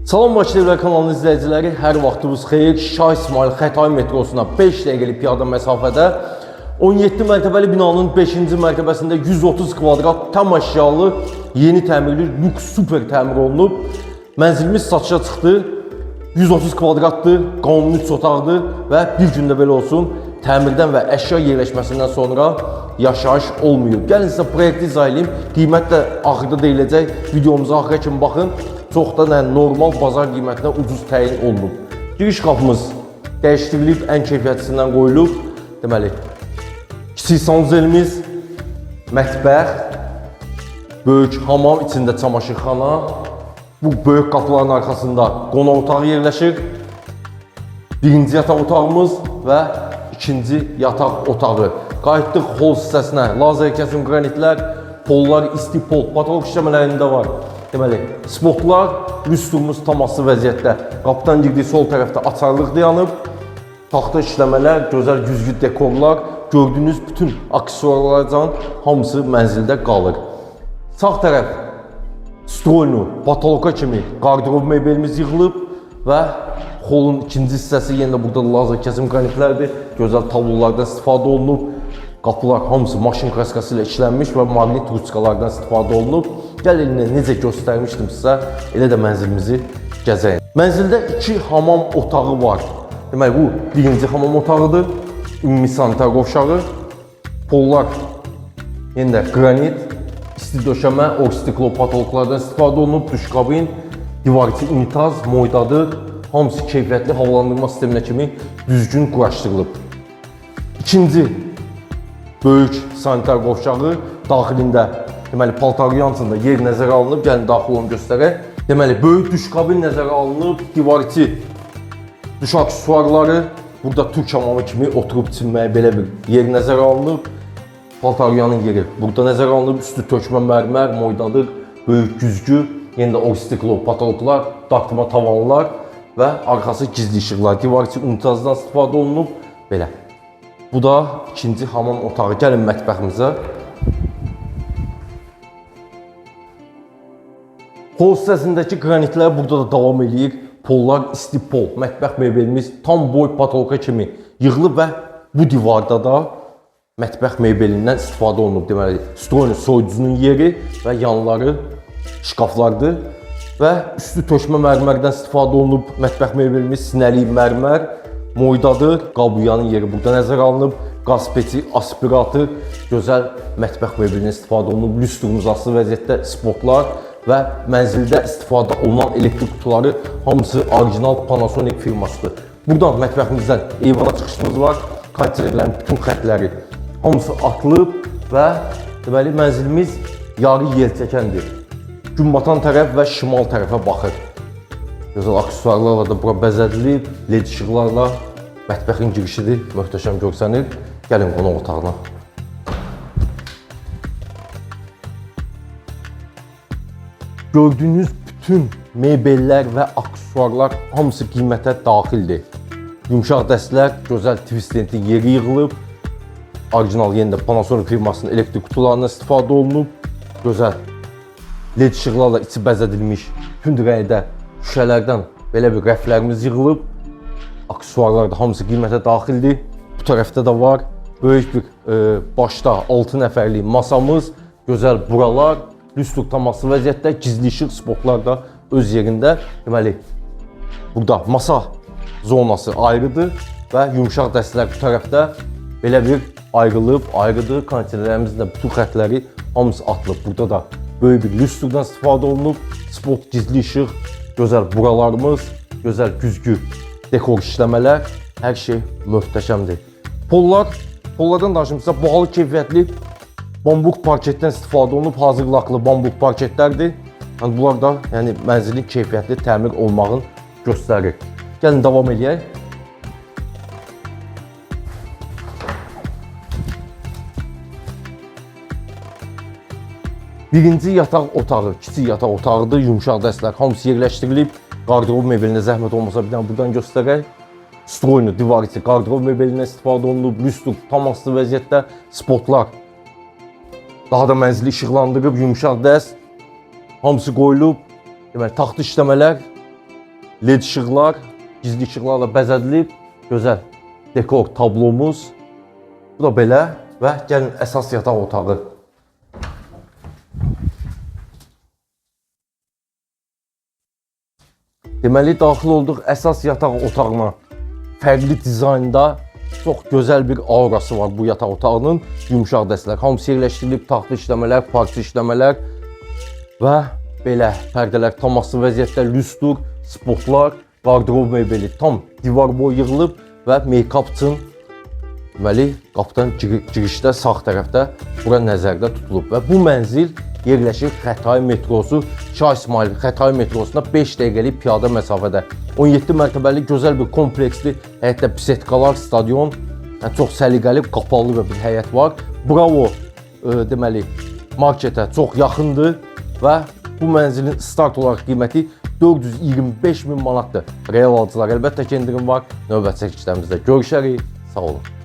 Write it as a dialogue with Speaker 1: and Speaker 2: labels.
Speaker 1: Salam Bakı TV kanalının izləyiciləri, hər vaxtınız xeyir. Şah İsmail Xətai metrosuna 5 dəqiqəlik piyada məsafədə 17 mərtəbəli binanın 5-ci mərtəbəsində 130 kvadrat tam əşyalı, yeni təmirli, lüks, super təmir olunub. Mənzilimiz satışa çıxdı. 130 kvadratdır, qanuni 3 otaqdır və bir gündə belə olsun, təmirdən və əşya yerləşməsindən sonra yaşayış olmuyor. Gəlin sizə proyekti izah edeyim. Qiymət də axırda deyiləcək. Videomuza axıra kimi baxın. Çox da normal bazar qiymətinə ucuz təyin olunub. Giriş qapımız dəyişdirilib, ən keyfiyyətlisindən qoyulub. Deməli, kiçik sanuzelimiz, mətbəx, böyük hamam, içində çamaşırxana. Bu böyük qapıların arxasında qonaq otağı yerləşir. Birinci yataq otağımız və ikinci yataq otağı. Qayıtdıq hol hissəsinə. Lazer kəsim qranitlər, pollar, isti pol, patolog işləmələrində var. Deməli, spotlar, lüstrumuz tam asılı vəziyyətdə. Qapıdan girdiyi sol tərəfdə açarlıq dayanıb. Taxta işləmələr, gözəl güzgü dekorlar, gördüyünüz bütün aksesuarlardan hamısı mənzildə qalır. Sağ tərəf stroynu, patoloqa kimi qardırob mebelimiz yığılıb və holun ikinci hissəsi yenə burada lazer kəsim qranitlərdir. Gözəl tablolardan istifadə olunub. Qapılar hamısı maşın kraskası ilə işlənmiş və maqnit ruçkalardan istifadə olunub. Gəlin necə göstərmişdim sizə, elə də mənzilimizi gəzəyin. Mənzildə 2 hamam otağı var. Deməli, bu birinci hamam otağıdır. Ümumi sanitar qovşağı. Pollar yenə də qranit, isti döşəmə, orstiklo patologlardan istifadə olunub. Duş kabin, divar içi unitaz, moydadır. Hamısı keyfiyyətli havalandırma sisteminə kimi düzgün quraşdırılıb. İkinci böyük sanitar qovşağı daxilində, deməli, paltar yansında yer nəzərə alınıb. Gəlin daxil onu göstərək. Deməli, böyük duş kabin nəzərə alınıb. Divar içi duş aksesuarları, burada Türk hamamı kimi oturub içilməyə belə bir yer nəzərə alınıb. Paltaryanın yeri burada nəzərə alınıb. Üstü tökmə mərmər, moydadır, böyük güzgü, yenə də orstiklo patologlar, dartma tavanlar və arxası gizli işıqlar. Divar içi unitazdan istifadə olunub. Belə. Bu da ikinci hamam otağı. Gəlin mətbəximizə. Hol hissəsindəki qranitlər burada da davam edir. Pollar isti pol. Mətbəx mebelimiz tam boy patoloqa kimi yığılıb və bu divarda da mətbəx mebelindən istifadə olunub. Deməli, stroynu soyucunun yeri və yanları şkaflardır və üstü tökmə mərmərdən istifadə olunub. Mətbəx mebelimiz sinəli mərmər, moydadır. Qabuyanın yeri burada nəzərə alınıb. Qaz peçi, aspirator, gözəl mətbəx mebelindən istifadə olunub. Lüstrumuz asılı vəziyyətdə, spotlar və mənzildə istifadə olunan elektrik kutuları hamısı orijinal Panasonic firmasıdır. Buradan mətbəximizdən eyvana çıxışımız var. Kondisionerlərin bütün xətləri hamısı atılıb və deməli mənzilimiz yarı yelçəkəndir. Gün batan tərəf və şimal tərəfə baxır. Gözəl aksesuarlarla da bura bəzədilib, led işıqlarla mətbəxin girişidir, möhtəşəm görsənir. Gəlin qonaq otağına. Gördüyünüz bütün mebellər və aksesuarlar hamısı qiymətə daxildir. Yumşaq dəstlər, gözəl twistlentli yeri yığılıb. Orijinal yenə də Panasonic firmasının elektrik kutularından istifadə olunub. Gözəl led işıqlarla içi bəzədilmiş bütün rəngdə şüşələrdən belə bir rəflərimiz yığılıb. Aksesuarlar da hamısı qiymətə daxildir. Bu tərəfdə də var. Böyük bir başda 6 nəfərlik masamız, gözəl buralar, lüstr taması vəziyyətdə, gizli işıq spotlar da öz yerində. Deməli, burada masa zonası ayrıdır və yumşaq dəstələr bu tərəfdə belə bir ayrıdır. Kondisionerlərimizin də bütün xətləri hamısı atılıb. Burada da böyük bir lüstrdan istifadə olunub. Spot, gizli işıq, gözəl buralarımız, gözəl güzgü, dekor işləmələr, hər şey möhtəşəmdir. Pollardan danışımızda bahalı keyfiyyətli bambuk parketdən istifadə olunub. Hazır laklı bambuk parketlərdir. Yəni, bunlar da mənzilin keyfiyyətli təmir olmağını göstərir. Gəlin davam edək. Birinci yataq otağı, kiçik yataq otağıdır. Yumşaq dəstlər hamısı yerləşdirilib. Qardırob mebelinə zəhmət olmasa bir dənə buradan göstərək. Stroynu, divar içi, qardırob mebelindən istifadə olunub. Lüstr tam asılı vəziyyətdə, spotlar daha da mənzili işıqlandırıb, yumşaq dəst hamısı qoyulub. Deməli, taxta işləmələr LED işıqlar, gizli işıqlarla bəzədilib, gözəl dekor tablomuz. Bu da belə və gəlin əsas yataq otağı. Deməli, daxil olduq əsas yataq otağına. Fərqli dizaynda çox gözəl bir aurası var bu yataq otağının. Yumşaq dəstələr, hamısı yerləşdirilib, taxta işləmələr, parça işləmələr və belə pərdələr tam asılı vəziyyətdə, lüstr, spotlar, qardrob mebeli tam divar boyu yığılıb və make-up üçün deməli qapıdan girişdə sağ tərəfdə bura nəzərdə tutulub və bu mənzil yerləşir Xətai metrosu, Şah İsmayıl Xətai metrosuna 5 dəqiqəlik piyada məsafədə. 17 mərtəbəli gözəl bir kompleksli, həyətdə bisetkalar, stadion, çox səliqəli, qapalı və bir həyət var. Bravo deməli marketə çox yaxındır və bu mənzilin start olaraq qiyməti 425 min manatdır. Real alıcılar əlbəttə ki indirim var. Növbəti çəkilişlərimizdə görüşərik. Sağ olun.